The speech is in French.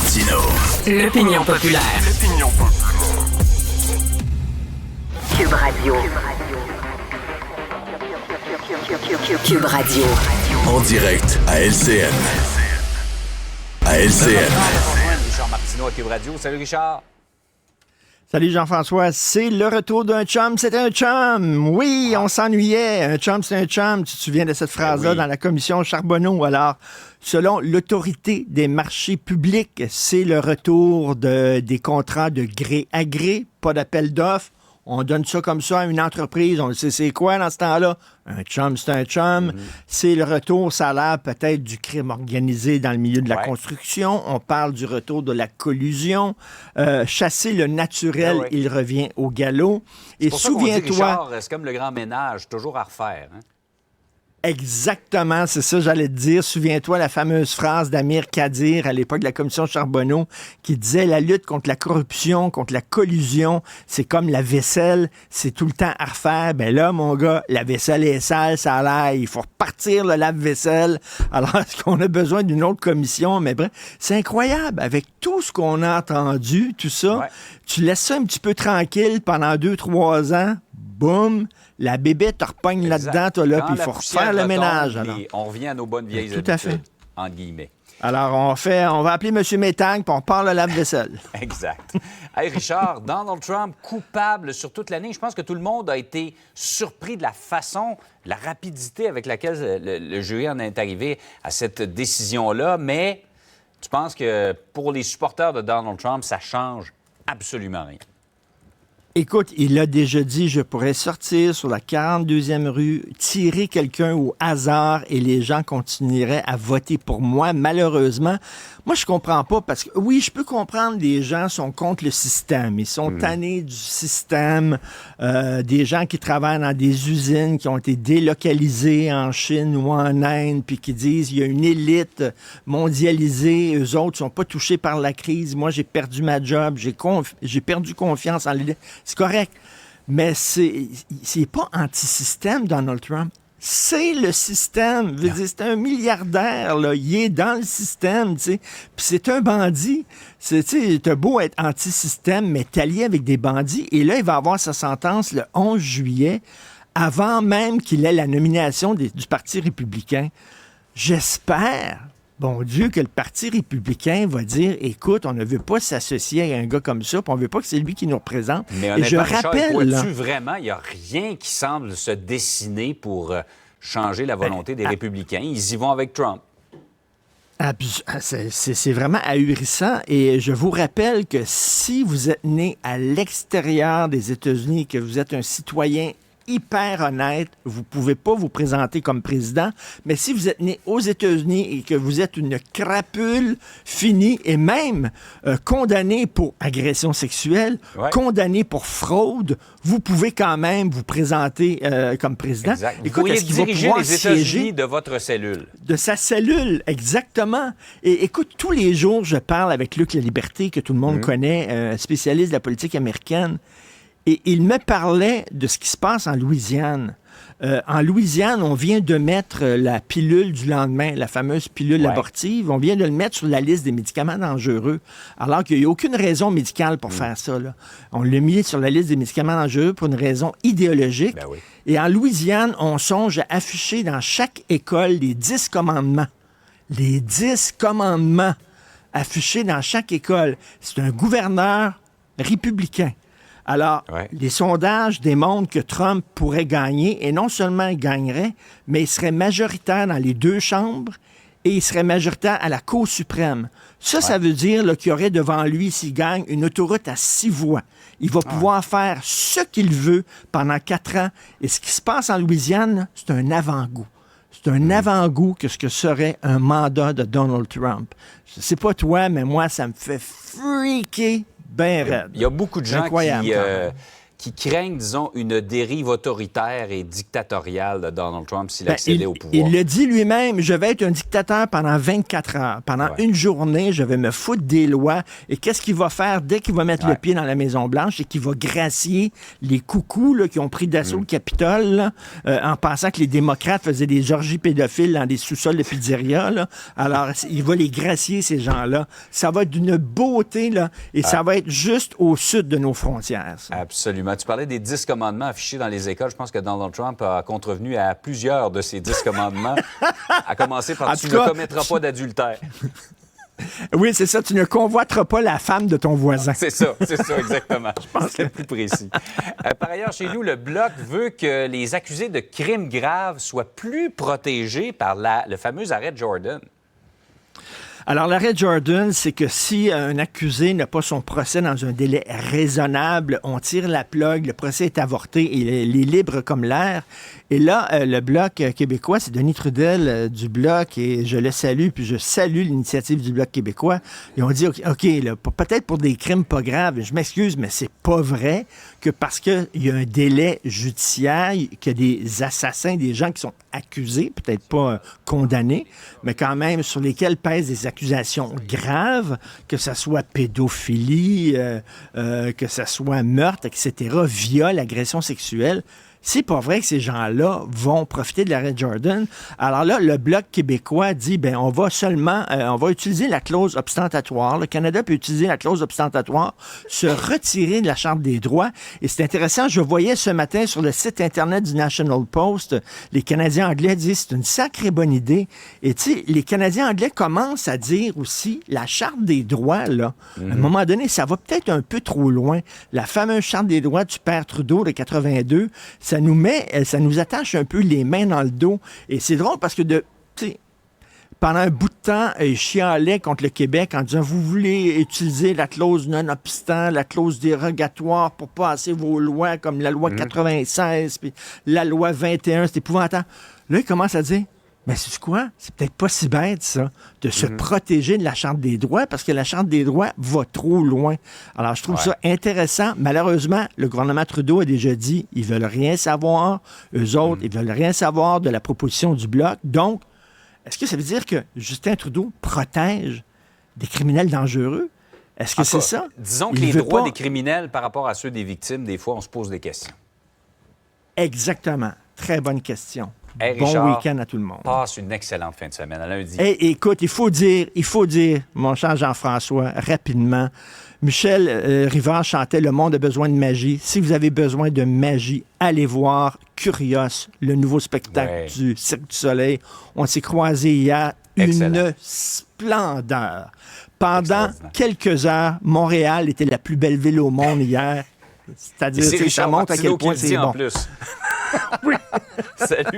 Martino. L'opinion populaire. Cube Radio. Cube Radio. En direct à LCN. À LCN. Richard Martineau à Cube Radio. Salut Richard. Salut Jean-François, c'est le retour d'un chum, c'est un chum. Oui, on s'ennuyait, un chum c'est un chum. Tu te souviens de cette phrase-là dans la commission Charbonneau. Alors, selon l'autorité des marchés publics, c'est le retour des contrats de gré à gré, pas d'appel d'offres. On donne ça comme ça à une entreprise. On sait c'est quoi dans ce temps-là? Un chum, c'est un chum. C'est le retour, ça a l'air peut-être du crime organisé dans le milieu de la construction. On parle du retour de la collusion. Chasser le naturel, il revient au galop. Et souviens-toi... C'est comme le grand ménage, toujours à refaire. Hein? Exactement, c'est ça j'allais te dire. Souviens-toi la fameuse phrase d'Amir Kadir à l'époque de la commission Charbonneau qui disait la lutte contre la corruption, contre la collusion, c'est comme la vaisselle, c'est tout le temps à refaire. Ben là, mon gars, la vaisselle est sale, ça a l'air, il faut repartir le lave-vaisselle. Alors, est-ce qu'on a besoin d'une autre commission? Mais bref, c'est incroyable. Avec tout ce qu'on a entendu, tout ça, tu laisses ça un petit peu tranquille pendant 2-3 ans, boum, la bébête te repogne là-dedans, toi, là, puis il faut refaire le ménage. Alors. On revient à nos bonnes vieilles habitudes, tout à fait. entre guillemets. Alors, on va appeler M. Métang, puis on parle le lave-vaisselle. Exact. Hey, Richard, Donald Trump coupable sur toute l'année. Je pense que tout le monde a été surpris de la façon, la rapidité avec laquelle le jury en est arrivé à cette décision-là. Mais tu penses que pour les supporters de Donald Trump, ça change absolument rien? Écoute, il a déjà dit, je pourrais sortir sur la 42e rue, tirer quelqu'un au hasard et les gens continueraient à voter pour moi. Malheureusement, moi, je comprends pas parce que, oui, je peux comprendre les gens sont contre le système. Ils sont tannés du système. Des gens qui travaillent dans des usines qui ont été délocalisées en Chine ou en Inde puis qui disent, il y a une élite mondialisée. Eux autres sont pas touchés par la crise. Moi, j'ai perdu ma job. J'ai perdu confiance en l'élite. C'est correct, mais c'est pas anti-système, Donald Trump. C'est le système. Je veux dire, c'est un milliardaire, là. Il est dans le système, tu sais. Puis c'est un bandit. T'as beau être anti-système, mais t'es allié avec des bandits. Et là, il va avoir sa sentence le 11 juillet, avant même qu'il ait la nomination du Parti républicain. J'espère... Bon Dieu, que le Parti républicain va dire, écoute, on ne veut pas s'associer à un gars comme ça, puis on ne veut pas que c'est lui qui nous représente. Mais honnêtement, et je rappelle, vraiment, il n'y a rien qui semble se dessiner pour changer la volonté des républicains. Ils y vont avec Trump. C'est vraiment ahurissant. Et je vous rappelle que si vous êtes né à l'extérieur des États-Unis, que vous êtes un citoyen hyper honnête, vous pouvez pas vous présenter comme président, mais si vous êtes né aux États-Unis et que vous êtes une crapule finie et même condamné pour agression sexuelle, condamné pour fraude, vous pouvez quand même vous présenter comme président. Exact. Vous pourriez diriger les États-Unis de votre cellule. De sa cellule, exactement. Et écoute, tous les jours, je parle avec Luc Laliberté, que tout le monde connaît, spécialiste de la politique américaine. Et il me parlait de ce qui se passe en Louisiane. En Louisiane, on vient de mettre la pilule du lendemain, la fameuse pilule abortive. On vient de le mettre sur la liste des médicaments dangereux, alors qu'il n'y a aucune raison médicale pour faire ça, là. On l'a mis sur la liste des médicaments dangereux pour une raison idéologique. Ben oui. Et en Louisiane, on songe à afficher dans chaque école les 10 commandements. Les 10 commandements affichés dans chaque école. C'est un gouverneur républicain. Alors, les sondages démontrent que Trump pourrait gagner, et non seulement il gagnerait, mais il serait majoritaire dans les 2 chambres et il serait majoritaire à la Cour suprême. Ça veut dire là, qu'il y aurait devant lui, s'il gagne, une autoroute à 6 voies. Il va pouvoir faire ce qu'il veut pendant 4 ans. Et ce qui se passe en Louisiane, c'est un avant-goût. C'est un avant-goût que ce que serait un mandat de Donald Trump. Je sais pas toi, mais moi, ça me fait freaker. Ben raide. Il y a beaucoup de gens qui craignent, disons, une dérive autoritaire et dictatoriale de Donald Trump s'il accédait au pouvoir. Il le dit lui-même, je vais être un dictateur pendant 24 heures. Pendant une journée, je vais me foutre des lois. Et qu'est-ce qu'il va faire dès qu'il va mettre le pied dans la Maison-Blanche et qu'il va gracier les coucous là, qui ont pris d'assaut le Capitole là, en pensant que les démocrates faisaient des orgies pédophiles dans des sous-sols de pizzeria. Là. Alors, il va les gracier, ces gens-là. Ça va être d'une beauté, là, et ça va être juste au sud de nos frontières. Ça. Absolument. Tu parlais des 10 commandements affichés dans les écoles. Je pense que Donald Trump a contrevenu à plusieurs de ces 10 commandements, à commencer par « Tu ne commettras pas d'adultère ». Oui, c'est ça. Tu ne convoiteras pas la femme de ton voisin. C'est ça, exactement. Je pense que c'est plus précis. Par ailleurs, chez nous, le Bloc veut que les accusés de crimes graves soient plus protégés par le fameux arrêt Jordan. Alors, l'arrêt Jordan, c'est que si un accusé n'a pas son procès dans un délai raisonnable, on tire la plug, le procès est avorté et il est libre comme l'air. Et là, le Bloc québécois, c'est Denis Trudel du Bloc, et je le salue, puis je salue l'initiative du Bloc québécois. Ils ont dit, OK, là, peut-être pour des crimes pas graves, je m'excuse, mais c'est pas vrai que parce qu'il y a un délai judiciaire, qu'il y a des assassins, des gens qui sont accusés, peut-être pas condamnés, mais quand même sur lesquels pèsent des accusations graves, que ce soit pédophilie, que ce soit meurtre, etc., viol, agression sexuelle. C'est pas vrai que ces gens-là vont profiter de l'arrêt Jordan. Alors là, le Bloc québécois dit, ben on va seulement, on va utiliser la clause ostentatoire. Le Canada peut utiliser la clause ostentatoire, se retirer de la Charte des droits. Et c'est intéressant, je voyais ce matin sur le site Internet du National Post, les Canadiens anglais disent, c'est une sacrée bonne idée. Et tu sais, les Canadiens anglais commencent à dire aussi, la Charte des droits, là, à un moment donné, ça va peut-être un peu trop loin. La fameuse Charte des droits du père Trudeau de 82, ça nous attache un peu les mains dans le dos. Et c'est drôle parce que pendant un bout de temps, ils chialaient contre le Québec en disant, vous voulez utiliser la clause non-obstant, la clause dérogatoire pour passer vos lois comme la loi 96, puis la loi 21, c'est épouvantable. Là, ils commencent à dire, mais c'est quoi? C'est peut-être pas si bête, ça, de se protéger de la Charte des droits, parce que la Charte des droits va trop loin. Alors, je trouve ça intéressant. Malheureusement, le gouvernement Trudeau a déjà dit, ils veulent rien savoir. Eux autres, ils veulent rien savoir de la proposition du Bloc. Donc, est-ce que ça veut dire que Justin Trudeau protège des criminels dangereux? Est-ce que c'est ça? Disons que les droits des criminels par rapport à ceux des victimes, des fois, on se pose des questions. Exactement. Très bonne question. Hey, bon Richard, week-end à tout le monde. Passe une excellente fin de semaine. À lundi. Hey, écoute, il faut dire, mon cher Jean-François, rapidement, Michel Rivard chantait « Le monde a besoin de magie ». Si vous avez besoin de magie, allez voir Curios, le nouveau spectacle du Cirque du Soleil. On s'est croisés hier. Une splendeur. Pendant quelques heures, Montréal était la plus belle ville au monde hier. C'est-à-dire que ça montre à quel point c'est bon. En plus. Oui. Salut.